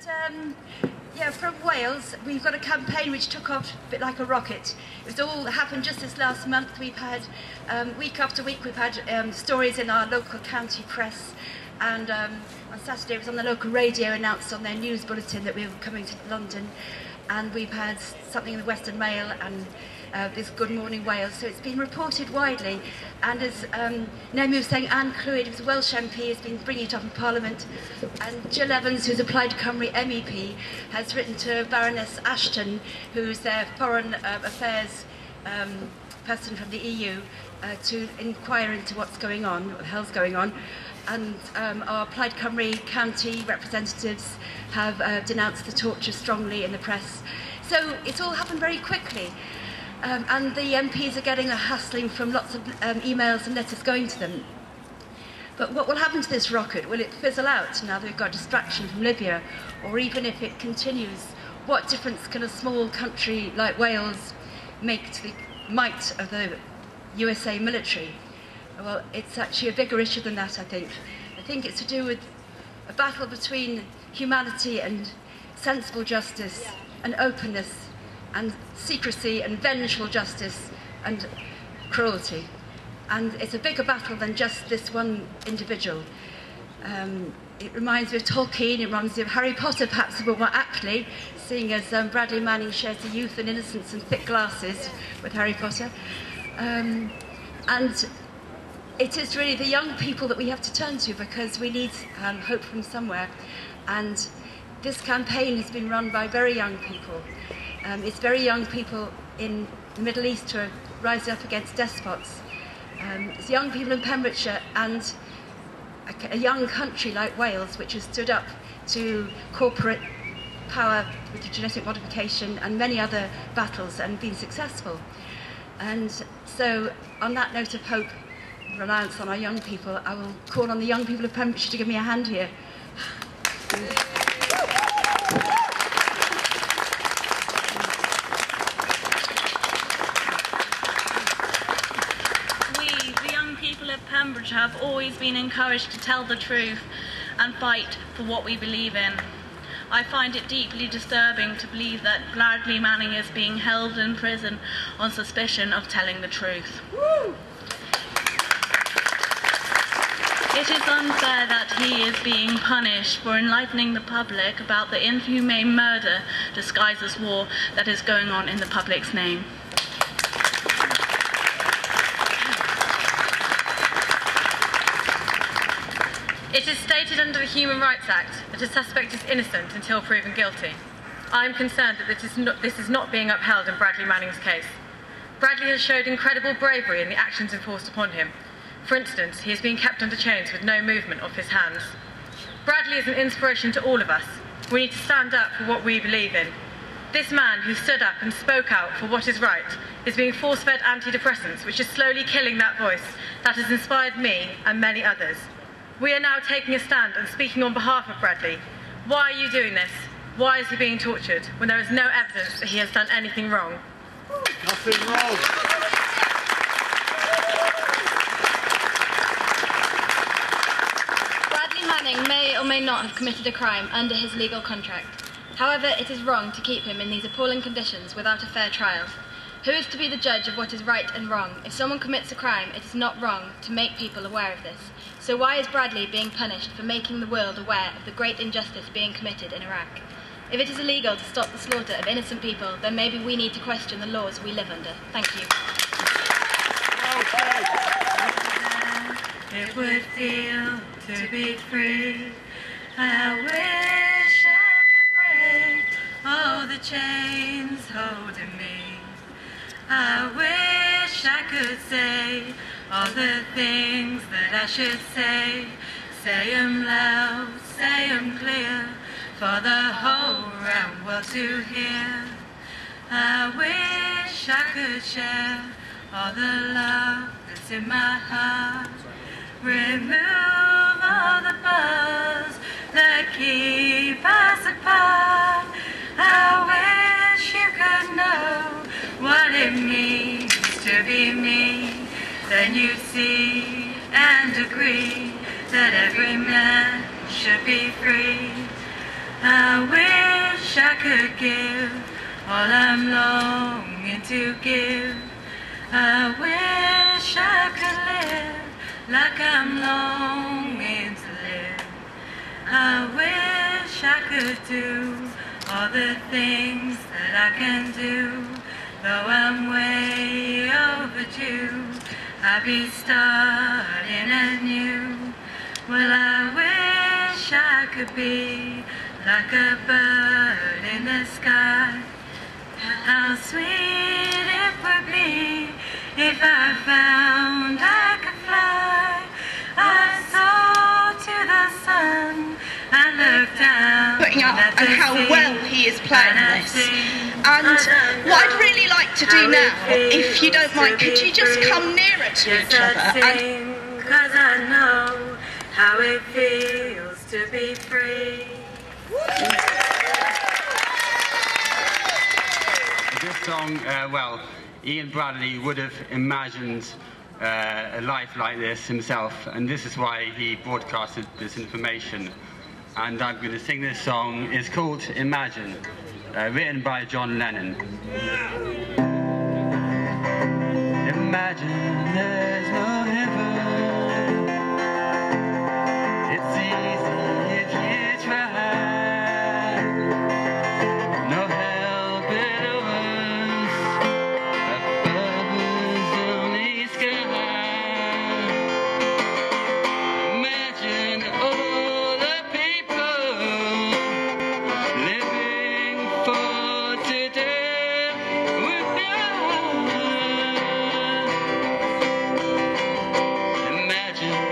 Yeah, from Wales, we've got a campaign which took off a bit like a rocket. It all happened just this last month. We've had, week after week, we've had stories in our local county press, and on Saturday it was on the local radio announced on their news bulletin that we were coming to London, and we've had something in the Western Mail and this Good Morning Wales, so it's been reported widely. And as Naomi was saying, Anne Clwyd, who's a Welsh MP, has been bringing it up in Parliament, and Jill Evans, who's a Plaid Cymru MEP, has written to Baroness Ashton, who's their foreign affairs person from the EU, to inquire into what's going on, what the hell's going on. And our Plaid Cymru county representatives have denounced the torture strongly in the press. So it's all happened very quickly. And the MPs are getting a hassling from lots of emails and letters going to them. But what will happen to this rocket? Will it fizzle out now that we've got distraction from Libya? Or even if it continues, what difference can a small country like Wales make to the might of the USA military? Well, it's actually a bigger issue than that, I think. I think it's to do with a battle between humanity and sensible justice and openness, and secrecy and vengeful justice and cruelty. And it's a bigger battle than just this one individual. It reminds me of Tolkien, it reminds me of Harry Potter, perhaps a bit more aptly, seeing as Bradley Manning shares the youth and innocence and thick glasses with Harry Potter. And it is really the young people that we have to turn to, because we need hope from somewhere. And this campaign has been run by very young people. It's very young people in the Middle East who are rising up against despots. It's young people in Pembrokeshire and a young country like Wales, which has stood up to corporate power with genetic modification and many other battles and been successful. And so, on that note of hope, reliance on our young people, I will call on the young people of Pembrokeshire to give me a hand here. Pembrokeshire have always been encouraged to tell the truth and fight for what we believe in. I find it deeply disturbing to believe that Bradley Manning is being held in prison on suspicion of telling the truth. Woo! It is unfair that he is being punished for enlightening the public about the inhumane murder disguised as war that is going on in the public's name. It is stated under the Human Rights Act that a suspect is innocent until proven guilty. I am concerned that this is not being upheld in Bradley Manning's case. Bradley has showed incredible bravery in the actions enforced upon him. For instance, he is being kept under chains with no movement of his hands. Bradley is an inspiration to all of us. We need to stand up for what we believe in. This man who stood up and spoke out for what is right is being force-fed antidepressants, which is slowly killing that voice that has inspired me and many others. We are now taking a stand and speaking on behalf of Bradley. Why are you doing this? Why is he being tortured when there is no evidence that he has done anything wrong? Nothing wrong. Bradley Manning may or may not have committed a crime under his legal contract. However, it is wrong to keep him in these appalling conditions without a fair trial. Who is to be the judge of what is right and wrong? If someone commits a crime, it is not wrong to make people aware of this. So why is Bradley being punished for making the world aware of the great injustice being committed in Iraq? If it is illegal to stop the slaughter of innocent people, then maybe we need to question the laws we live under. Thank you. It would feel to be free. I wish I could break all the chains holding me. I wish I could say all the things that I should say. Say 'em loud, say 'em clear, for the whole round world to hear. I wish I could share all the love that's in my heart. Remove all the bars that keep us apart. I wish you could know what it means to be me. Then you'd see and agree that every man should be free. I wish I could give all I'm longing to give. I wish I could live like I'm longing to live. I wish I could do all the things that I can do. Though I'm way overdue, I'll be starting anew. Well, I wish I could be like a bird in the sky. How sweet it would be if I found I could fly. I saw to the sun and looked down Putting up at and the how sea, well he is playing and this. And what I'd really like to do now, if you don't mind, could you just come nearer to each other? And 'cause I know how it feels to be free. This song, well, Ian Bradley would have imagined a life like this himself, and this is why he broadcasted this information. And I'm going to sing this song. It's called Imagine, written by John Lennon. Imagine there's no heaven. It's easy if you try. No hell below us, above us only sky. Imagine all the people living for today with Imagine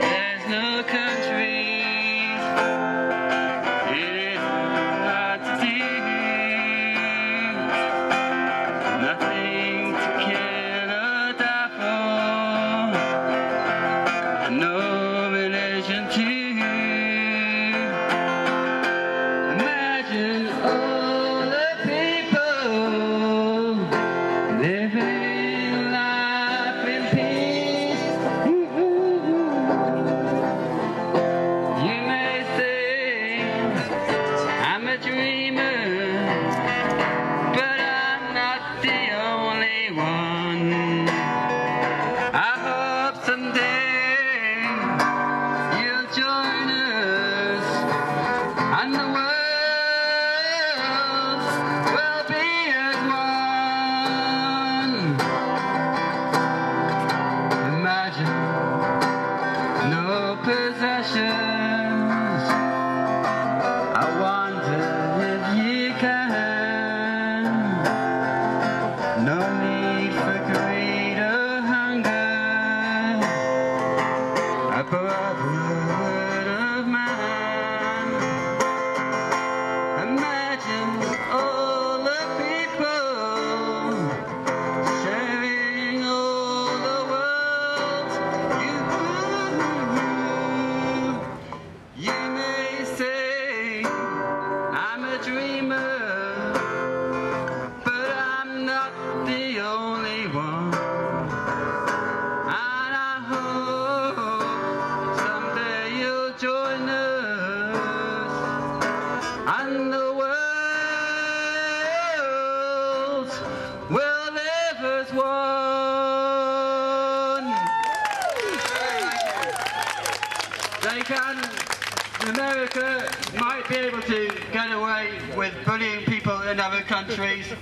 there's no countries, it's not to nothing to kill or die for, no religion too. Imagine all the people living life in peace. You may say I'm a dreamer, but I'm not the only one. I hope someday you'll join us, and the world will be as one. Imagine no possessions. I wonder if you can. No need for greed or hunger. A brotherhood of man. Imagine all the people sharing all the world. You may say I'm a dreamer, but I'm not the only one. And I hope someday you'll join us, and the world will live as one. They can. America might be able to get away with bullying people in other countries,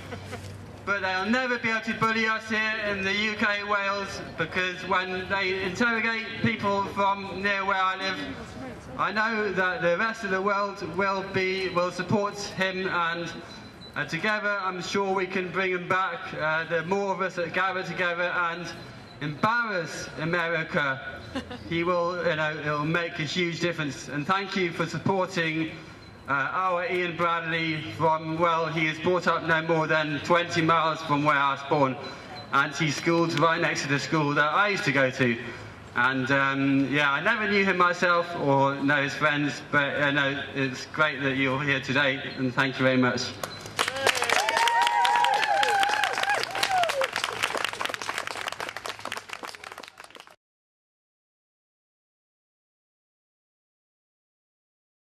but they'll never be able to bully us here in the UK, Wales, because when they interrogate people from near where I live, I know that the rest of the world will support him, and together I'm sure we can bring him back. There are more of us that gather together and embarrass America. He will, it'll make a huge difference. And thank you for supporting our Ian Bradley from, well, he is brought up no more than 20 miles from where I was born, and he's schooled right next to the school that I used to go to. And yeah, I never knew him myself or know his friends, but it's great that you're here today, and thank you very much.